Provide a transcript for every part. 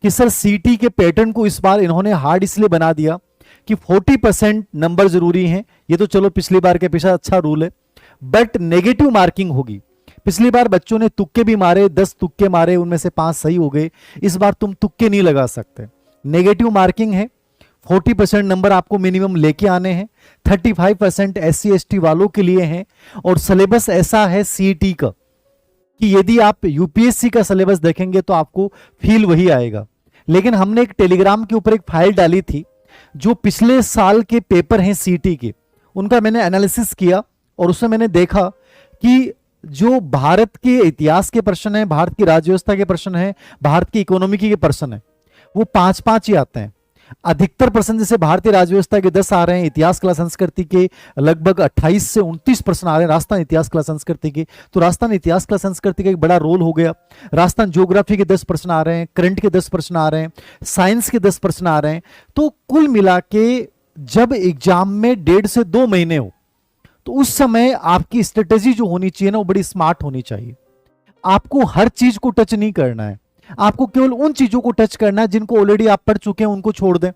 कि सर सीटी के पैटर्न को इस बार इन्होंने हार्ड इसलिए बना दिया कि 40% नंबर जरूरी हैं। ये तो चलो पिछली बार के पीछे अच्छा रूल है, बट नेगेटिव मार्किंग होगी। पिछली बार बच्चों ने तुक्के भी मारे, 10 तुक्के मारे, उनमें से 5 सही हो गए। इस बार तुम तुक्के नहीं लगा सकते, नेगेटिव मार्किंग है। 40% नंबर आपको मिनिमम लेके आने हैं। 35% SC ST वालों के लिए हैं। और सिलेबस ऐसा है सीईटी का कि यदि आप यूपीएससी का सिलेबस देखेंगे तो आपको फील वही आएगा। लेकिन हमने एक टेलीग्राम के ऊपर एक फाइल डाली थी, जो पिछले साल के पेपर हैं सीईटी के, उनका मैंने एनालिसिस किया और उसमें मैंने देखा कि जो भारत के इतिहास के प्रश्न है, भारत की राज्य व्यवस्था के प्रश्न है, भारत की इकोनॉमी के प्रश्न है, वो 5-5 ही आते हैं। अधिकतर प्रश्न जैसे भारतीय राज्य व्यवस्था के 10 आ रहे हैं, इतिहास कला संस्कृति के लगभग 28 से 29 प्रश्न आ रहे हैं, राजस्थान इतिहास कला संस्कृति के। तो राजस्थान इतिहास कला संस्कृति का एक बड़ा रोल हो गया। राजस्थान ज्योग्राफी के 10 प्रश्न आ रहे हैं, करंट के 10 प्रश्न आ रहे हैं, साइंस के 10 प्रश्न आ रहे हैं। तो कुल मिला के जब एग्जाम में 1.5 से 2 महीने हो, तो उस समय आपकी स्ट्रेटेजी जो होनी चाहिए ना, वो बड़ी स्मार्ट होनी चाहिए। आपको हर चीज को टच नहीं करना है, आपको केवल उन चीजों को टच करना है जिनको ऑलरेडी आप पढ़ चुके हैं, उनको छोड़ दें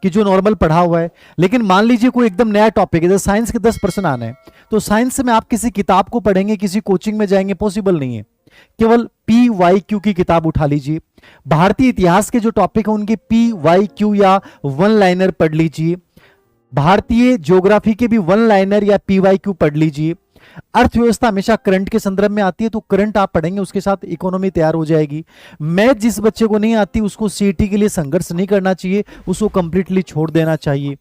कि जो नॉर्मल पढ़ा हुआ है। लेकिन मान लीजिए कोई एकदम नया टॉपिक है, जैसे साइंस के 10 प्रश्न आने हैं, तो साइंस में आप किसी किताब को पढ़ेंगे, किसी कोचिंग में जाएंगे, पॉसिबल नहीं है। केवल PYQ की किताब उठा लीजिए। भारतीय इतिहास के जो टॉपिक है उनके PYQ या 1 लाइनर पढ़ लीजिए। भारतीय ज्योग्राफी के भी 1 लाइनर या PYQ पढ़ लीजिए। अर्थव्यवस्था हमेशा करंट के संदर्भ में आती है, तो करंट आप पढ़ेंगे, उसके साथ इकोनॉमी तैयार हो जाएगी। मैथ जिस बच्चे को नहीं आती उसको सीईटी के लिए संघर्ष नहीं करना चाहिए, उसको कंप्लीटली छोड़ देना चाहिए।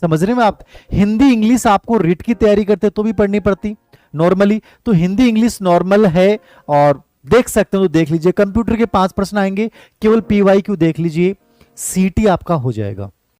समझ रहे हैं आप? हिंदी इंग्लिश आपको रीट की तैयारी करते तो भी पढ़नी पड़ती नॉर्मली, तो हिंदी इंग्लिश नॉर्मल है और देख सकते हो तो देख लीजिए। कंप्यूटर के 5 प्रश्न आएंगे, केवल PYQ देख लीजिए, सीईटी आपका हो जाएगा।